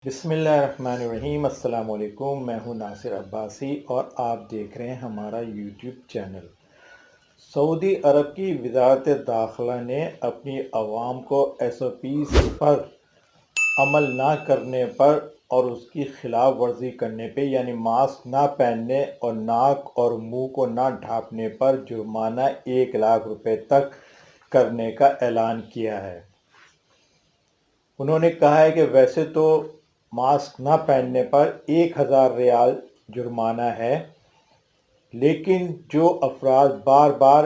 بسم اللہ الرحمن الرحیم۔ السلام علیکم، میں ہوں ناصر عباسی اور آپ دیکھ رہے ہیں ہمارا یوٹیوب چینل۔ سعودی عرب کی وزارت داخلہ نے اپنی عوام کو ایس او پیز پر عمل نہ کرنے پر اور اس کی خلاف ورزی کرنے پہ، یعنی ماسک نہ پہننے اور ناک اور منہ کو نہ ڈھانپنے پر جرمانہ 1,00,000 روپے تک کرنے کا اعلان کیا ہے۔ انہوں نے کہا ہے کہ ویسے تو ماسک نہ پہننے پر 1,000 ریال جرمانہ ہے، لیکن جو افراد بار بار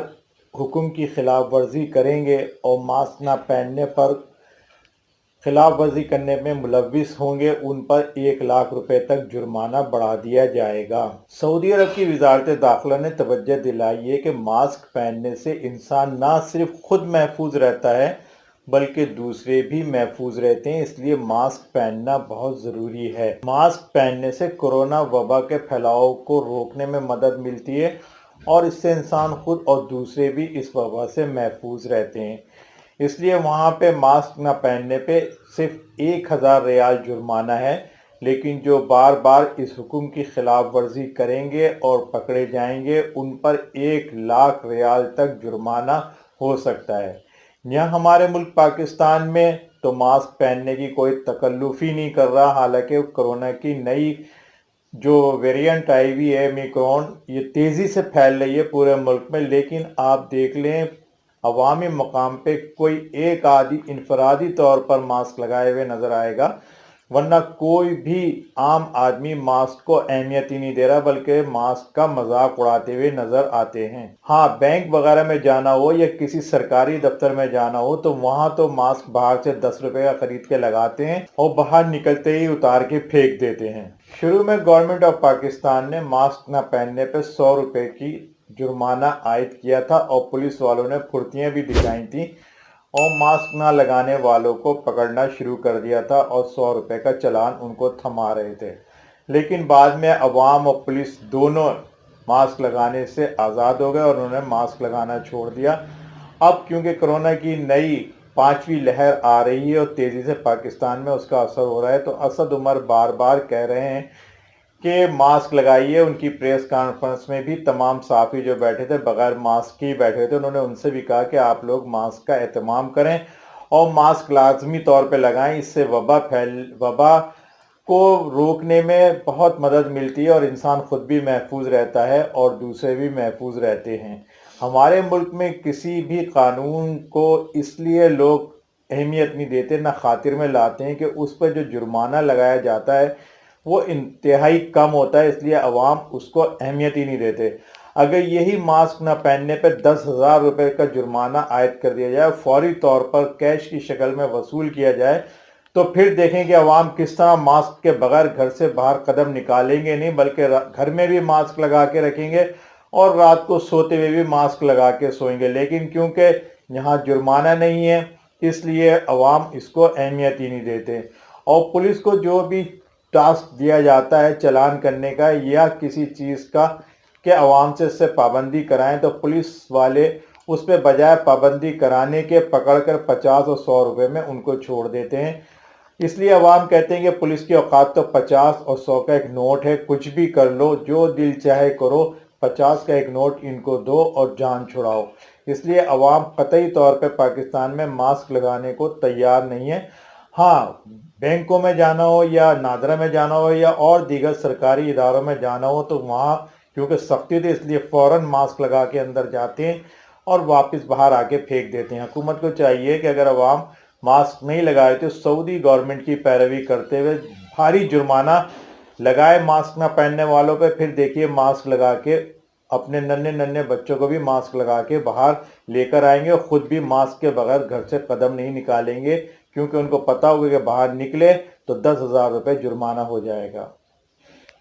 حکم کی خلاف ورزی کریں گے اور ماسک نہ پہننے پر خلاف ورزی کرنے میں ملوث ہوں گے، ان پر 1,00,000 روپے تک جرمانہ بڑھا دیا جائے گا۔ سعودی عرب کی وزارت داخلہ نے توجہ دلائی ہے کہ ماسک پہننے سے انسان نہ صرف خود محفوظ رہتا ہے بلکہ دوسرے بھی محفوظ رہتے ہیں، اس لیے ماسک پہننا بہت ضروری ہے۔ ماسک پہننے سے کورونا وبا کے پھیلاؤ کو روکنے میں مدد ملتی ہے اور اس سے انسان خود اور دوسرے بھی اس وبا سے محفوظ رہتے ہیں۔ اس لیے وہاں پہ ماسک نہ پہننے پہ صرف 1,000 ریال جرمانہ ہے، لیکن جو بار بار اس حکم کی خلاف ورزی کریں گے اور پکڑے جائیں گے ان پر 1,00,000 ریال تک جرمانہ ہو سکتا ہے۔ یہاں ہمارے ملک پاکستان میں تو ماسک پہننے کی کوئی تکلف ہی نہیں کر رہا، حالانکہ کرونا کی نئی جو ویریئنٹ آئی ہوئی ہے اومیکرون، یہ تیزی سے پھیل رہی ہے پورے ملک میں، لیکن آپ دیکھ لیں عوامی مقام پہ کوئی ایک آدھی انفرادی طور پر ماسک لگائے ہوئے نظر آئے گا، ورنہ کوئی بھی عام آدمی ماسک کو اہمیت ہی نہیں دے رہا بلکہ ماسک کا مذاق اڑاتے ہوئے نظر آتے ہیں۔ ہاں، بینک وغیرہ میں جانا ہو یا کسی سرکاری دفتر میں جانا ہو تو وہاں تو ماسک باہر سے 10 روپے کا خرید کے لگاتے ہیں اور باہر نکلتے ہی اتار کے پھینک دیتے ہیں۔ شروع میں گورنمنٹ آف پاکستان نے ماسک نہ پہننے پہ 100 روپے کی جرمانہ عائد کیا تھا اور پولیس والوں نے پھرتیاں بھی دکھائی تھیں اور ماسک نہ لگانے والوں کو پکڑنا شروع کر دیا تھا اور 100 روپے کا چلان ان کو تھما رہے تھے، لیکن بعد میں عوام اور پولیس دونوں ماسک لگانے سے آزاد ہو گئے اور انہوں نے ماسک لگانا چھوڑ دیا۔ اب کیونکہ کرونا کی نئی 5ویں لہر آ رہی ہے اور تیزی سے پاکستان میں اس کا اثر ہو رہا ہے، تو اسد عمر بار بار کہہ رہے ہیں کہ ماسک لگائیے۔ ان کی پریس کانفرنس میں بھی تمام صحافی جو بیٹھے تھے بغیر ماسک ہی بیٹھے تھے، انہوں نے ان سے بھی کہا کہ آپ لوگ ماسک کا اہتمام کریں اور ماسک لازمی طور پہ لگائیں، اس سے وبا کو روکنے میں بہت مدد ملتی ہے اور انسان خود بھی محفوظ رہتا ہے اور دوسرے بھی محفوظ رہتے ہیں۔ ہمارے ملک میں کسی بھی قانون کو اس لیے لوگ اہمیت نہیں دیتے، نہ خاطر میں لاتے ہیں کہ اس پر جو جرمانہ لگایا جاتا ہے وہ انتہائی کم ہوتا ہے، اس لیے عوام اس کو اہمیت ہی نہیں دیتے۔ اگر یہی ماسک نہ پہننے پہ 10,000 روپے کا جرمانہ عائد کر دیا جائے، فوری طور پر کیش کی شکل میں وصول کیا جائے، تو پھر دیکھیں کہ عوام کس طرح ماسک کے بغیر گھر سے باہر قدم نکالیں گے نہیں، بلکہ گھر میں بھی ماسک لگا کے رکھیں گے اور رات کو سوتے ہوئے بھی ماسک لگا کے سوئیں گے، لیکن کیونکہ یہاں جرمانہ نہیں ہے اس لیے عوام اس کو اہمیت ہی نہیں دیتے۔ اور پولیس کو جو بھی ٹاسک دیا جاتا ہے چلان کرنے کا یا کسی چیز کا کہ عوام سے اس سے پابندی کرائیں، تو پولیس والے اس پہ بجائے پابندی کرانے کے پکڑ کر 50 اور 100 روپے میں ان کو چھوڑ دیتے ہیں۔ اس لیے عوام کہتے ہیں کہ پولیس کی اوقات تو 50 اور 100 کا ایک نوٹ ہے، کچھ بھی کر لو، جو دل چاہے کرو، 50 کا ایک نوٹ ان کو دو اور جان چھڑاؤ۔ اس لیے عوام قطعی طور پہ پاکستان میں ماسک لگانے کو تیار نہیں ہے۔ ہاں، بینکوں میں جانا ہو یا نادرا میں جانا ہو یا اور دیگر سرکاری اداروں میں جانا ہو تو وہاں کیونکہ سختی تھی اس لیے فوراً ماسک لگا کے اندر جاتے ہیں اور واپس باہر آ کے پھینک دیتے ہیں۔ حکومت کو چاہیے کہ اگر عوام ماسک نہیں لگائے تو سعودی گورنمنٹ کی پیروی کرتے ہوئے بھاری جرمانہ لگائے ماسک نہ پہننے والوں پہ، پھر دیکھیے ماسک لگا کے اپنے ننھے بچوں کو بھی ماسک لگا کے باہر لے کر آئیں گے اور خود بھی ماسک کے بغیر گھر سے قدم نہیں نکالیں گے، کیونکہ ان کو پتا ہوگا کہ باہر نکلے تو 10,000 روپے جرمانہ ہو جائے گا۔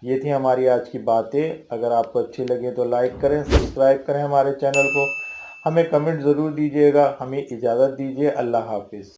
یہ تھی ہماری آج کی باتیں۔ اگر آپ کو اچھی لگے تو لائک کریں، سبسکرائب کریں ہمارے چینل کو، ہمیں کمنٹ ضرور دیجیے گا۔ ہمیں اجازت دیجیے، اللہ حافظ۔